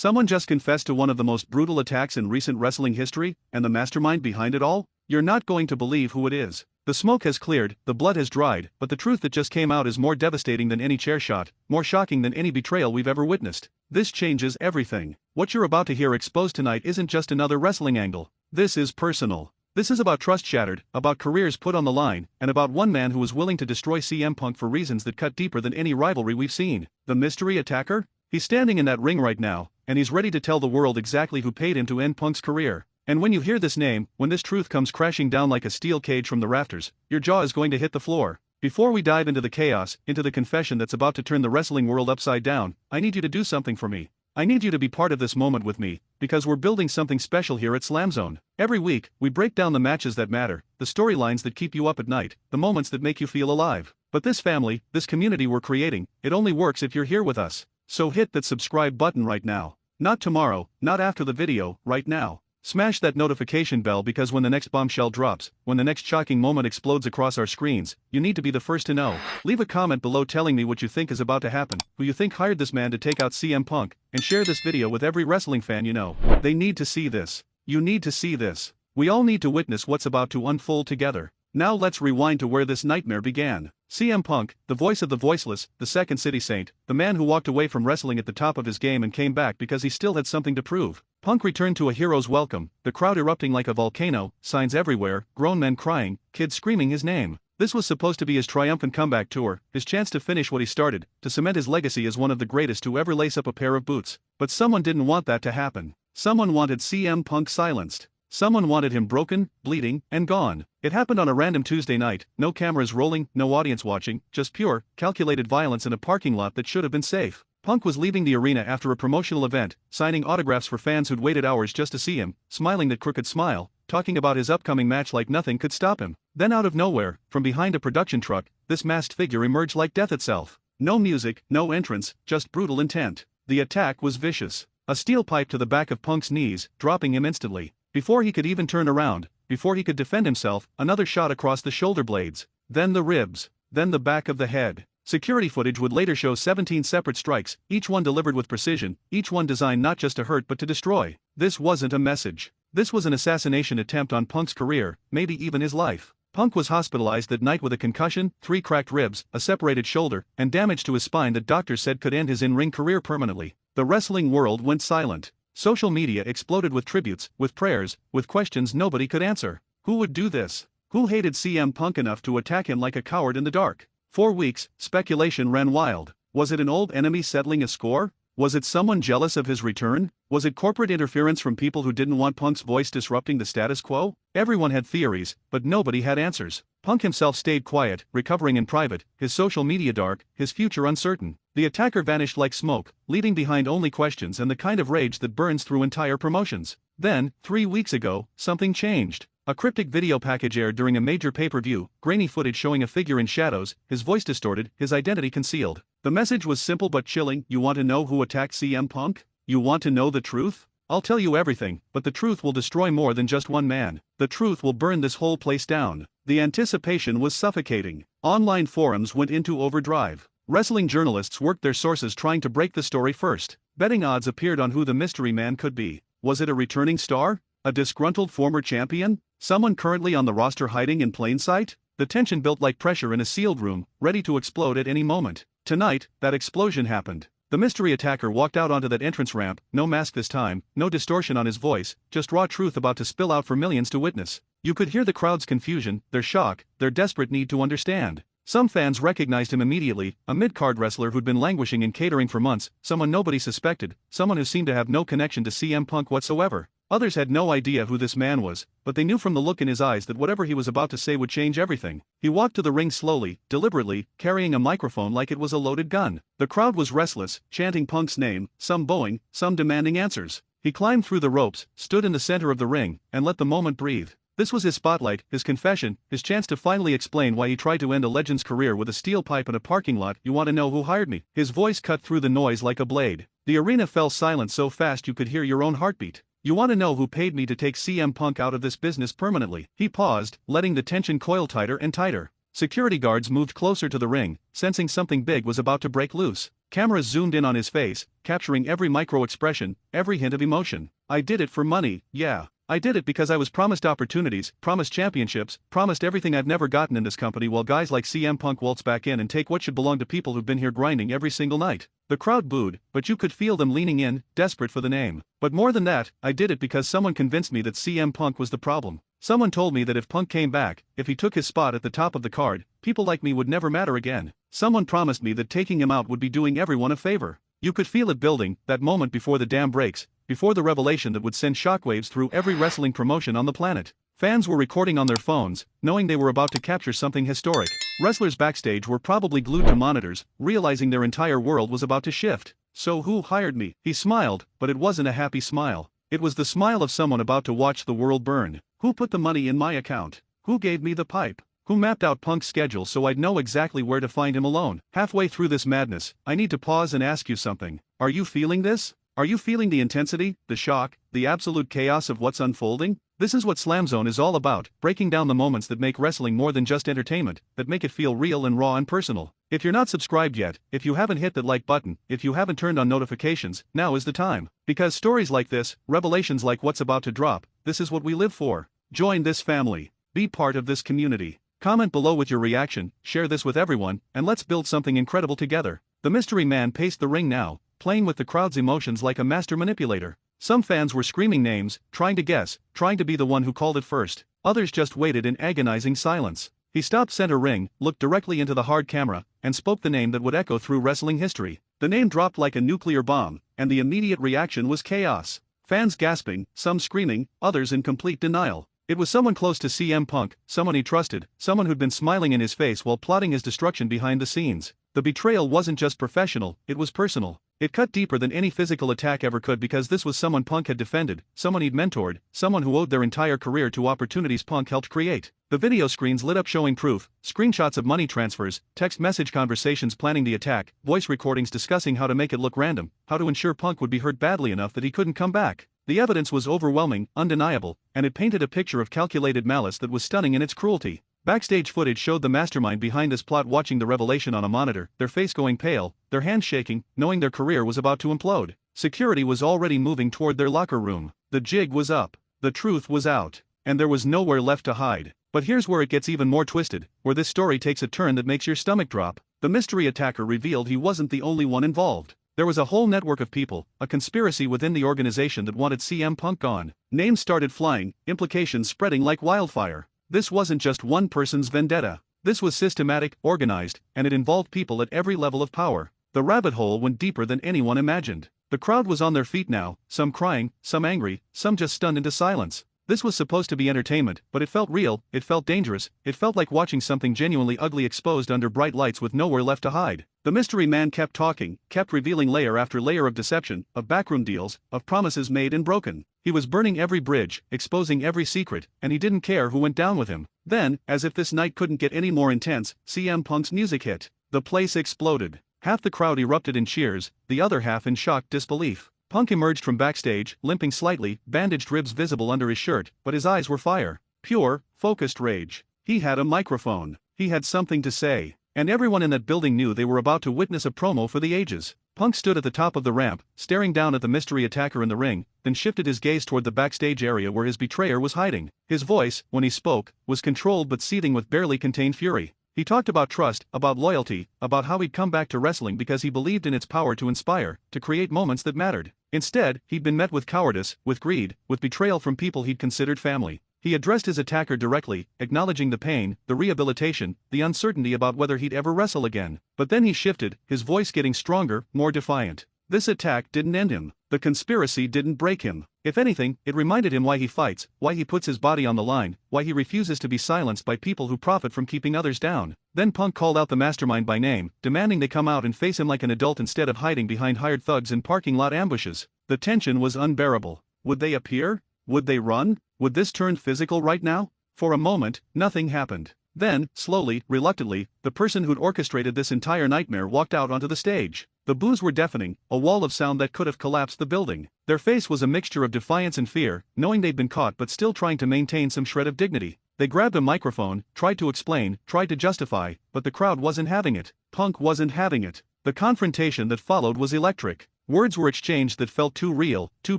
Someone just confessed to one of the most brutal attacks in recent wrestling history, and the mastermind behind it all? You're not going to believe who it is. The smoke has cleared, the blood has dried, but the truth that just came out is more devastating than any chair shot, more shocking than any betrayal we've ever witnessed. This changes everything. What you're about to hear exposed tonight isn't just another wrestling angle. This is personal. This is about trust shattered, about careers put on the line, and about one man who was willing to destroy CM Punk for reasons that cut deeper than any rivalry we've seen. The mystery attacker? He's standing in that ring right now, and he's ready to tell the world exactly who paid him to end Punk's career. And when you hear this name, when this truth comes crashing down like a steel cage from the rafters, your jaw is going to hit the floor. Before we dive into the chaos, into the confession that's about to turn the wrestling world upside down, I need you to do something for me. I need you to be part of this moment with me, because we're building something special here at Slam Zone. Every week, we break down the matches that matter, the storylines that keep you up at night, the moments that make you feel alive. But this family, this community we're creating, it only works if you're here with us. So hit that subscribe button right now. Not tomorrow, not after the video, right now. Smash that notification bell because when the next bombshell drops, when the next shocking moment explodes across our screens, you need to be the first to know. Leave a comment below telling me what you think is about to happen, who you think hired this man to take out CM Punk, and share this video with every wrestling fan you know. They need to see this. You need to see this. We all need to witness what's about to unfold together. Now let's rewind to where this nightmare began. CM Punk, the voice of the voiceless, the Second City Saint, the man who walked away from wrestling at the top of his game and came back because he still had something to prove. Punk returned to a hero's welcome, the crowd erupting like a volcano, signs everywhere, grown men crying, kids screaming his name. This was supposed to be his triumphant comeback tour, his chance to finish what he started, to cement his legacy as one of the greatest to ever lace up a pair of boots. But someone didn't want that to happen. Someone wanted CM Punk silenced. Someone wanted him broken, bleeding, and gone. It happened on a random Tuesday night, no cameras rolling, no audience watching, just pure, calculated violence in a parking lot that should have been safe. Punk was leaving the arena after a promotional event, signing autographs for fans who'd waited hours just to see him, smiling that crooked smile, talking about his upcoming match like nothing could stop him. Then out of nowhere, from behind a production truck, this masked figure emerged like death itself. No music, no entrance, just brutal intent. The attack was vicious. A steel pipe to the back of Punk's knees, dropping him instantly. Before he could even turn around, before he could defend himself, another shot across the shoulder blades. Then the ribs. Then the back of the head. Security footage would later show 17 separate strikes, each one delivered with precision, each one designed not just to hurt but to destroy. This wasn't a message. This was an assassination attempt on Punk's career, maybe even his life. Punk was hospitalized that night with a concussion, 3 cracked ribs, a separated shoulder, and damage to his spine that doctors said could end his in-ring career permanently. The wrestling world went silent. Social media exploded with tributes, with prayers, with questions nobody could answer. Who would do this? Who hated CM Punk enough to attack him like a coward in the dark? For weeks, speculation ran wild. Was it an old enemy settling a score? Was it someone jealous of his return? Was it corporate interference from people who didn't want Punk's voice disrupting the status quo? Everyone had theories, but nobody had answers. Punk himself stayed quiet, recovering in private, his social media dark, his future uncertain. The attacker vanished like smoke, leaving behind only questions and the kind of rage that burns through entire promotions. Then, 3 weeks ago, something changed. A cryptic video package aired during a major pay-per-view, grainy footage showing a figure in shadows, his voice distorted, his identity concealed. The message was simple but chilling. You want to know who attacked CM Punk? You want to know the truth? I'll tell you everything, but the truth will destroy more than just one man. The truth will burn this whole place down. The anticipation was suffocating. Online forums went into overdrive. Wrestling journalists worked their sources trying to break the story first. Betting odds appeared on who the mystery man could be. Was it a returning star? A disgruntled former champion? Someone currently on the roster hiding in plain sight? The tension built like pressure in a sealed room, ready to explode at any moment. Tonight, that explosion happened. The mystery attacker walked out onto that entrance ramp, no mask this time, no distortion on his voice, just raw truth about to spill out for millions to witness. You could hear the crowd's confusion, their shock, their desperate need to understand. Some fans recognized him immediately, a mid-card wrestler who'd been languishing in catering for months, someone nobody suspected, someone who seemed to have no connection to CM Punk whatsoever. Others had no idea who this man was, but they knew from the look in his eyes that whatever he was about to say would change everything. He walked to the ring slowly, deliberately, carrying a microphone like it was a loaded gun. The crowd was restless, chanting Punk's name, some bowing, some demanding answers. He climbed through the ropes, stood in the center of the ring, and let the moment breathe. This was his spotlight, his confession, his chance to finally explain why he tried to end a legend's career with a steel pipe in a parking lot. You want to know who hired me? His voice cut through the noise like a blade. The arena fell silent so fast you could hear your own heartbeat. You want to know who paid me to take CM Punk out of this business permanently? He paused, letting the tension coil tighter and tighter. Security guards moved closer to the ring, sensing something big was about to break loose. Cameras zoomed in on his face, capturing every micro-expression, every hint of emotion. I did it for money, yeah. I did it because I was promised opportunities, promised championships, promised everything I've never gotten in this company while guys like CM Punk waltz back in and take what should belong to people who've been here grinding every single night. The crowd booed, but you could feel them leaning in, desperate for the name. But more than that, I did it because someone convinced me that CM Punk was the problem. Someone told me that if Punk came back, if he took his spot at the top of the card, people like me would never matter again. Someone promised me that taking him out would be doing everyone a favor. You could feel it building, that moment before the dam breaks, before the revelation that would send shockwaves through every wrestling promotion on the planet. Fans were recording on their phones, knowing they were about to capture something historic. Wrestlers backstage were probably glued to monitors, realizing their entire world was about to shift. So who hired me? He smiled, but it wasn't a happy smile. It was the smile of someone about to watch the world burn. Who put the money in my account? Who gave me the pipe? Who mapped out Punk's schedule so I'd know exactly where to find him alone? Halfway through this madness, I need to pause and ask you something. Are you feeling this? Are you feeling the intensity, the shock, the absolute chaos of what's unfolding? This is what Slam Zone is all about, breaking down the moments that make wrestling more than just entertainment, that make it feel real and raw and personal. If you're not subscribed yet, if you haven't hit that like button, if you haven't turned on notifications, now is the time. Because stories like this, revelations like what's about to drop, this is what we live for. Join this family. Be part of this community. Comment below with your reaction, share this with everyone, and let's build something incredible together. The mystery man paced the ring now, playing with the crowd's emotions like a master manipulator. Some fans were screaming names, trying to guess, trying to be the one who called it first. Others just waited in agonizing silence. He stopped center ring, looked directly into the hard camera, and spoke the name that would echo through wrestling history. The name dropped like a nuclear bomb, and the immediate reaction was chaos. Fans gasping, some screaming, others in complete denial. It was someone close to CM Punk, someone he trusted, someone who'd been smiling in his face while plotting his destruction behind the scenes. The betrayal wasn't just professional, it was personal. It cut deeper than any physical attack ever could because this was someone Punk had defended, someone he'd mentored, someone who owed their entire career to opportunities Punk helped create. The video screens lit up showing proof, screenshots of money transfers, text message conversations planning the attack, voice recordings discussing how to make it look random, how to ensure Punk would be hurt badly enough that he couldn't come back. The evidence was overwhelming, undeniable, and it painted a picture of calculated malice that was stunning in its cruelty. Backstage footage showed the mastermind behind this plot watching the revelation on a monitor, their face going pale, their hands shaking, knowing their career was about to implode. Security was already moving toward their locker room. The jig was up. The truth was out. And there was nowhere left to hide. But here's where it gets even more twisted, where this story takes a turn that makes your stomach drop. The mystery attacker revealed he wasn't the only one involved. There was a whole network of people, a conspiracy within the organization that wanted CM Punk gone. Names started flying, implications spreading like wildfire. This wasn't just one person's vendetta. This was systematic, organized, and it involved people at every level of power. The rabbit hole went deeper than anyone imagined. The crowd was on their feet now, some crying, some angry, some just stunned into silence. This was supposed to be entertainment, but it felt real, it felt dangerous, it felt like watching something genuinely ugly exposed under bright lights with nowhere left to hide. The mystery man kept talking, kept revealing layer after layer of deception, of backroom deals, of promises made and broken. He was burning every bridge, exposing every secret, and he didn't care who went down with him. Then, as if this night couldn't get any more intense, CM Punk's music hit. The place exploded. Half the crowd erupted in cheers, the other half in shocked disbelief. Punk emerged from backstage, limping slightly, bandaged ribs visible under his shirt, but his eyes were fire. Pure, focused rage. He had a microphone. He had something to say. And everyone in that building knew they were about to witness a promo for the ages. Punk stood at the top of the ramp, staring down at the mystery attacker in the ring, then shifted his gaze toward the backstage area where his betrayer was hiding. His voice, when he spoke, was controlled but seething with barely contained fury. He talked about trust, about loyalty, about how he'd come back to wrestling because he believed in its power to inspire, to create moments that mattered. Instead, he'd been met with cowardice, with greed, with betrayal from people he'd considered family. He addressed his attacker directly, acknowledging the pain, the rehabilitation, the uncertainty about whether he'd ever wrestle again. But then he shifted, his voice getting stronger, more defiant. This attack didn't end him. The conspiracy didn't break him. If anything, it reminded him why he fights, why he puts his body on the line, why he refuses to be silenced by people who profit from keeping others down. Then Punk called out the mastermind by name, demanding they come out and face him like an adult instead of hiding behind hired thugs in parking lot ambushes. The tension was unbearable. Would they appear? Would they run? Would this turn physical right now? For a moment, nothing happened. Then, slowly, reluctantly, the person who'd orchestrated this entire nightmare walked out onto the stage. The boos were deafening, a wall of sound that could have collapsed the building. Their face was a mixture of defiance and fear, knowing they'd been caught but still trying to maintain some shred of dignity. They grabbed a microphone, tried to explain, tried to justify, but the crowd wasn't having it. Punk wasn't having it. The confrontation that followed was electric. Words were exchanged that felt too real, too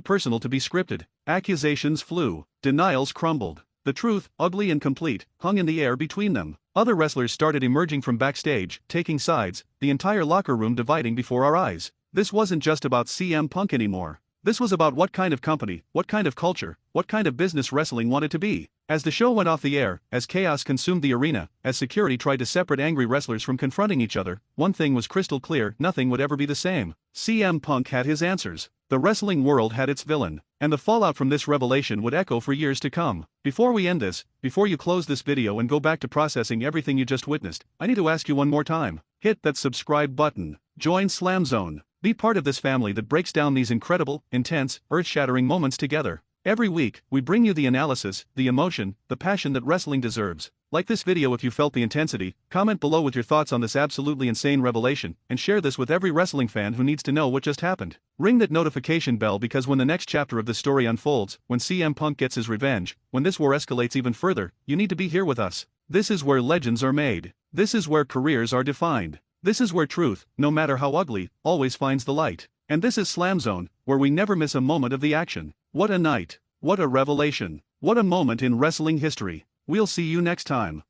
personal to be scripted. Accusations flew. Denials crumbled. The truth, ugly and complete, hung in the air between them. Other wrestlers started emerging from backstage, taking sides, the entire locker room dividing before our eyes. This wasn't just about CM Punk anymore. This was about what kind of company, what kind of culture, what kind of business wrestling wanted to be. As the show went off the air, as chaos consumed the arena, as security tried to separate angry wrestlers from confronting each other, one thing was crystal clear: nothing would ever be the same. CM Punk had his answers. The wrestling world had its villain. And the fallout from this revelation would echo for years to come. Before we end this, before you close this video and go back to processing everything you just witnessed, I need to ask you one more time. Hit that subscribe button. Join Slam Zone. Be part of this family that breaks down these incredible, intense, earth-shattering moments together. Every week, we bring you the analysis, the emotion, the passion that wrestling deserves. Like this video if you felt the intensity, comment below with your thoughts on this absolutely insane revelation, and share this with every wrestling fan who needs to know what just happened. Ring that notification bell because when the next chapter of this story unfolds, when CM Punk gets his revenge, when this war escalates even further, you need to be here with us. This is where legends are made. This is where careers are defined. This is where truth, no matter how ugly, always finds the light. And this is Slam Zone, where we never miss a moment of the action. What a night. What a revelation. What a moment in wrestling history. We'll see you next time.